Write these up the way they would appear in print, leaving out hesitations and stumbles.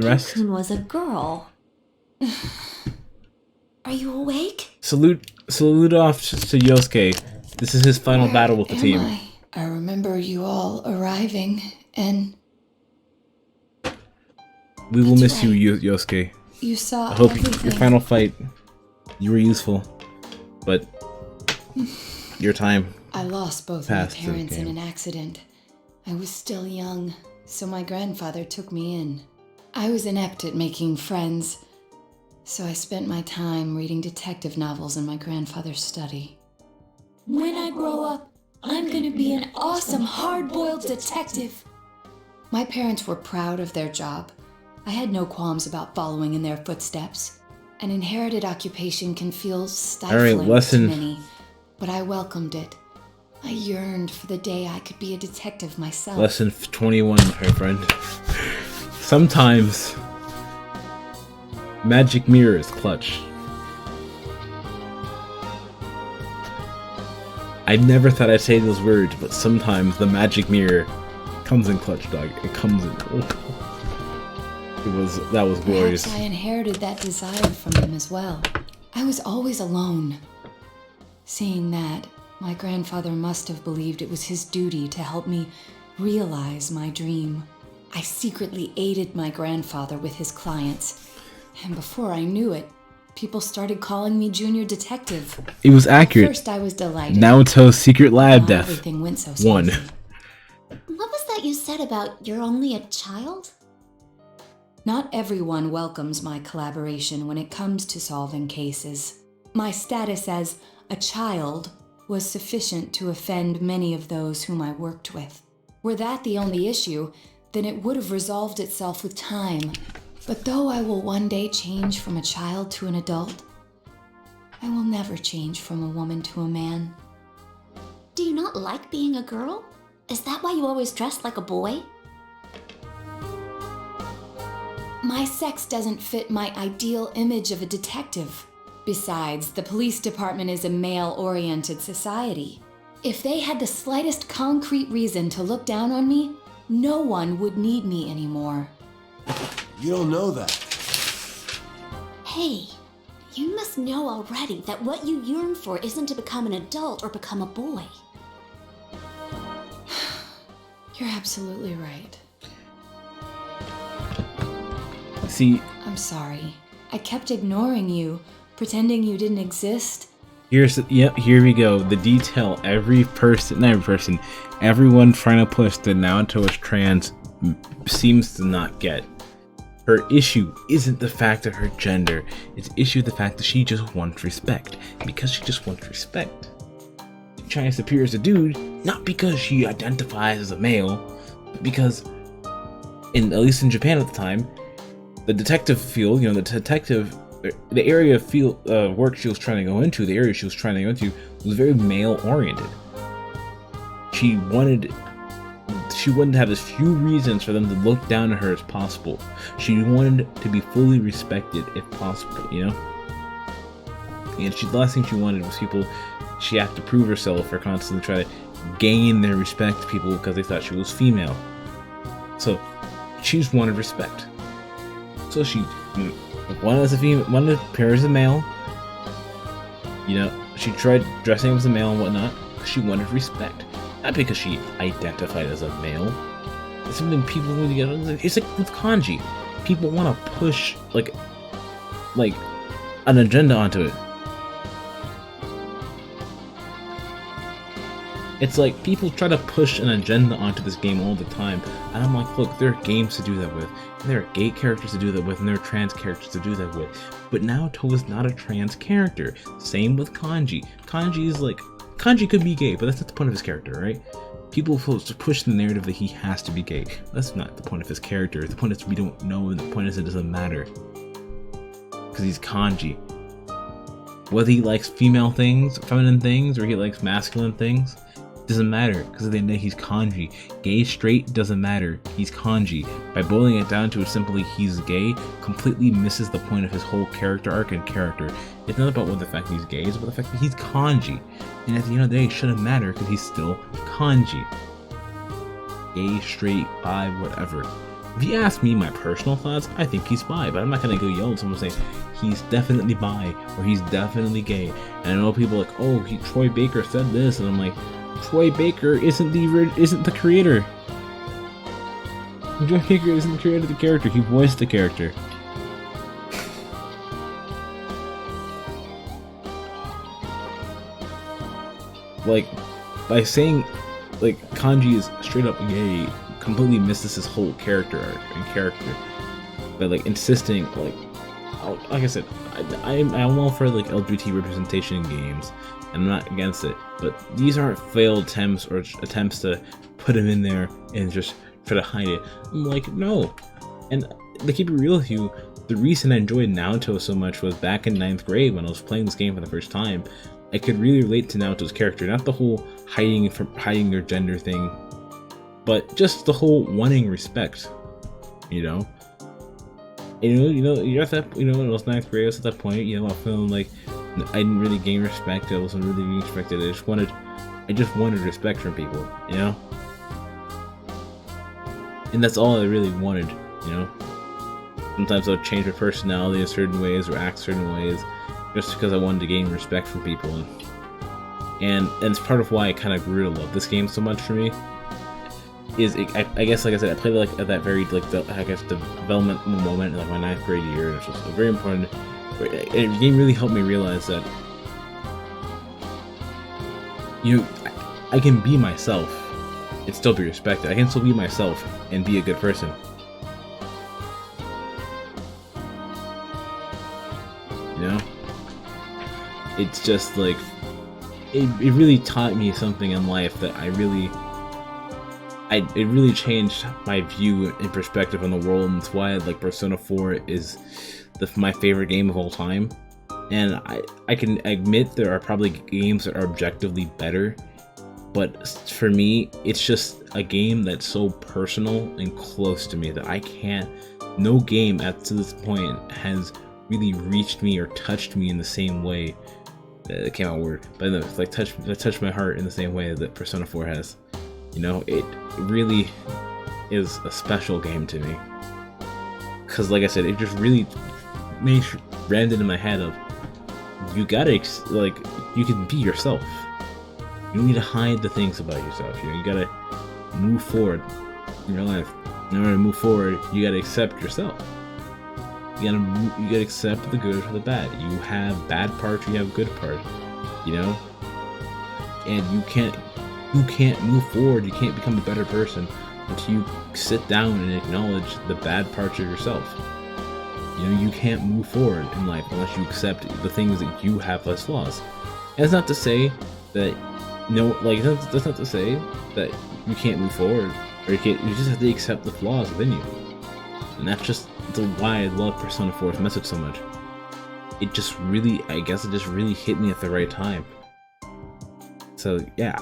Rest. Deku was a girl. Are you awake? Salute off to Yosuke. This is his final battle with the team. I remember you all arriving, and we will miss you, Yosuke. You saw I hope everything. your final fight, you were useful, but your time. I lost both my parents in an accident. I was still young, so my grandfather took me in. I was inept at making friends, so I spent my time reading detective novels in my grandfather's study. When I grow up, I'm gonna be an awesome hard-boiled detective. My parents were proud of their job. I had no qualms about following in their footsteps. An inherited occupation can feel stifling to many, but I welcomed it. I yearned for the day I could be a detective myself. Lesson 21, my friend. Sometimes magic mirror is clutch. I never thought I'd say those words, but sometimes the magic mirror comes in clutch, dog. It comes in. That was glorious. Perhaps I inherited that desire from him as well. I was always alone. Seeing that, my grandfather must have believed it was his duty to help me realize my dream. I secretly aided my grandfather with his clients, and before I knew it, people started calling me Junior Detective. It was accurate. At first I was delighted. Naoto's secret lab death. Everything went so smoothly. 1. What was that you said about you're only a child? Not everyone welcomes my collaboration when it comes to solving cases. My status as a child was sufficient to offend many of those whom I worked with. Were that the only issue, then it would have resolved itself with time. But though I will one day change from a child to an adult, I will never change from a woman to a man. Do you not like being a girl? Is that why you always dress like a boy? My sex doesn't fit my ideal image of a detective. Besides, the police department is a male-oriented society. If they had the slightest concrete reason to look down on me, no one would need me anymore. You don't know that. Hey, you must know already that what you yearn for isn't to become an adult or become a boy. You're absolutely right. See, I'm sorry. I kept ignoring you, pretending you didn't exist. here we go. The detail everyone trying to push that Naoto is trans seems to not get. Her issue isn't the fact of her gender, it's issue the fact that she just wants respect. Because she just wants respect, she tries to appear as a dude, not because she identifies as a male, but because, at least in Japan at the time, the detective field, the area of field work she was trying to go into, was very male oriented. She wanted to have as few reasons for them to look down at her as possible. She wanted to be fully respected if possible, And the last thing she wanted was she had to prove herself or constantly try to gain their respect to people because they thought she was female. So she just wanted respect. So she wanted as a female, wanted to appear as a male. She tried dressing as a male and whatnot because she wanted respect. Not because she identified as a male. It's something people want to get. It's like with kanji. People want to push like an agenda onto it. It's like people try to push an agenda onto this game all the time, and I'm like, look, there are games to do that with, and there are gay characters to do that with, and there are trans characters to do that with. But Naoto is not a trans character. Same with Kanji. Kanji could be gay, but that's not the point of his character, right? People push the narrative that he has to be gay. That's not the point of his character. The point is we don't know, and the point is it doesn't matter. Because he's Kanji. Whether he likes feminine things, or he likes masculine things, doesn't matter, because at the end of the day, he's kanji. Gay, straight, doesn't matter. He's kanji. By boiling it down to simply he's gay, completely misses the point of his whole character arc and character. It's not about what the fact he's gay, it's about the fact that he's kanji. And at the end of the day, it shouldn't matter, because he's still kanji. Gay, straight, bi, whatever. If you ask me my personal thoughts, I think he's bi, but I'm not gonna go yell at someone saying he's definitely bi or he's definitely gay. And I know people are like, oh, Troy Baker said this, and I'm like, Troy Baker isn't the creator. Troy Baker isn't the creator of the character. He voiced the character. Like, by saying like Kanji is straight up gay, completely misses his whole character arc and character. But like insisting, like I said, I'm all for like LGBT representation in games, and I'm not against it. But these aren't failed attempts or attempts to put him in there and just try to hide it. I'm like, no. And to keep it real with you, the reason I enjoyed Naoto so much was back in 9th grade when I was playing this game for the first time. I could really relate to Naoto's character, not the whole hiding your gender thing, but just the whole wanting respect, you know. And, you're at that, when I was 9th grade, I was at that point, I feeling like I didn't really gain respect. I wasn't really being respected. I just wanted respect from people, And that's all I really wanted, Sometimes I would change my personality in certain ways or act certain ways, just because I wanted to gain respect from people, and it's part of why I kind of grew to love this game so much for me. I guess, like I said, I played at that very development moment in my 9th grade year, and it was just very important. The game really helped me realize that I can be myself and still be respected. I can still be myself and be a good person. It's just like it really taught me something in life that it really changed my view and perspective on the world, and that's why like Persona 4 is my favorite game of all time. And I can admit there are probably games that are objectively better, but for me it's just a game that's so personal and close to me that no game up to this point has really reached me or touched me in the same way. It came out weird, but no, it's like touched my heart in the same way that Persona 4 has. It really is a special game to me. Cause like I said, it just really rammed into my head of you can be yourself. You don't need to hide the things about yourself. You gotta move forward in your life. In order to move forward, you gotta accept yourself. You gotta accept the good or the bad. You have bad parts, you have good parts, and you can't move forward. You can't become a better person until you sit down and acknowledge the bad parts of yourself. You can't move forward in life unless you accept the things that you have as flaws. And it's not to say that that's not to say that you can't move forward, or you just have to accept the flaws within you. And that's just why I love Persona 4's message so much. It just really hit me at the right time. So yeah,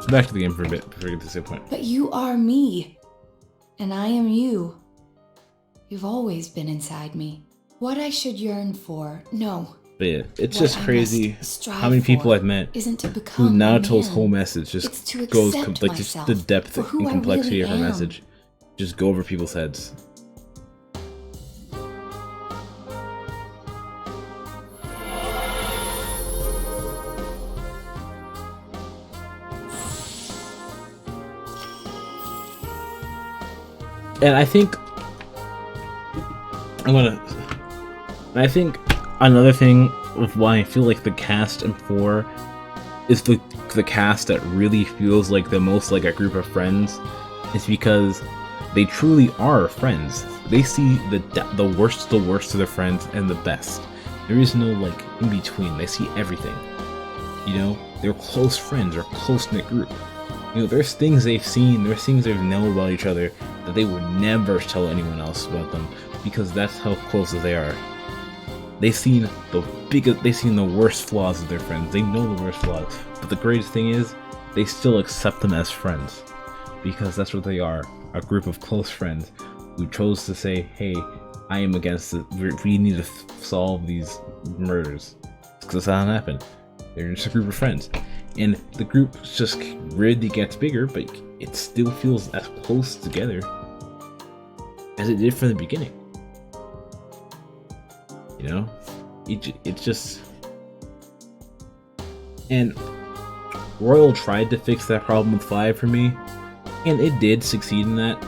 back to the game for a bit before we get to this point. But you are me, and I am you. You've always been inside me. What I should yearn for, no. But yeah, it's just crazy how many people I've met who Naoto's whole message just goes just the depth and complexity of her message just go over people's heads. And I think another thing of why I feel like the cast in 4 is the cast that really feels like the most like a group of friends is because they truly are friends. They see the worst of their friends and the best. There is no like in between. They see everything. They're close friends or close-knit group. There's things they've seen, there's things they know about each other that they would never tell anyone else about them because that's how close they are. They've seen the worst flaws of their friends. They know the worst flaws. But the greatest thing is, they still accept them as friends. Because that's what they are. A group of close friends who chose to say, hey, I am against it. We need to solve these murders. Because that's how it happened. They're just a group of friends. And the group just really gets bigger, but it still feels as close together as it did from the beginning. You know, it's just, and Royal tried to fix that problem with 5 for me, and it did succeed in that.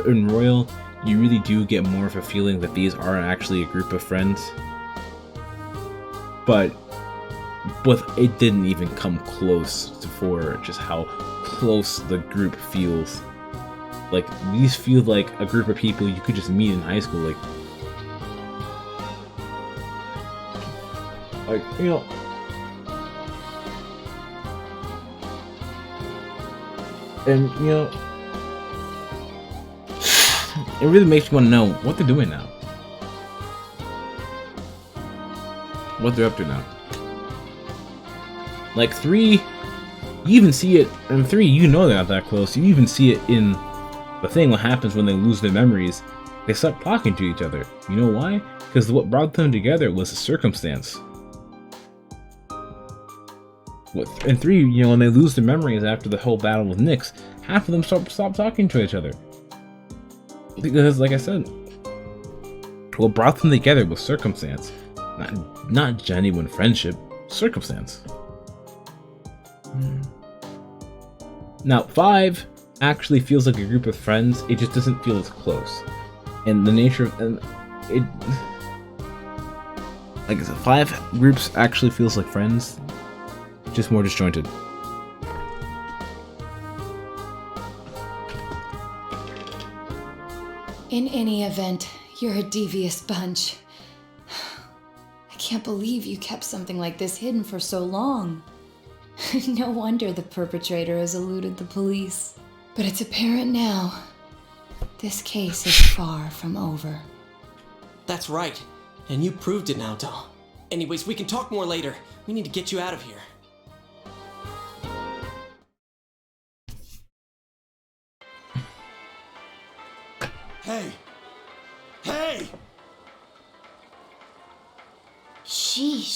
In Royal, you really do get more of a feeling that these are actually a group of friends, but it didn't even come close to 4, just how close the group feels. Like, these feel like a group of people you could just meet in high school, like, you know, and, you know, it really makes you want to know what they're doing now. What they're up to now. Like 3, you even see it in 3, you know they're not that close. You even see it in the thing what happens when they lose their memories. They stop talking to each other. You know why? Because what brought them together was a circumstance. In 3, you know, when they lose their memories after the whole battle with Nyx, half of them stop talking to each other. Because, like I said, what brought them together was circumstance. Not genuine friendship. Circumstance. Now, 5 actually feels like a group of friends. It just doesn't feel as close. And the nature of it, like I said, 5 groups actually feels like friends, just more disjointed. In any event, you're a devious bunch. I can't believe you kept something like this hidden for so long. No wonder the perpetrator has eluded the police. But it's apparent now. This case is far from over. That's right. And you proved it now, doll. Anyways, we can talk more later. We need to get you out of here. Hey! Hey! Sheesh,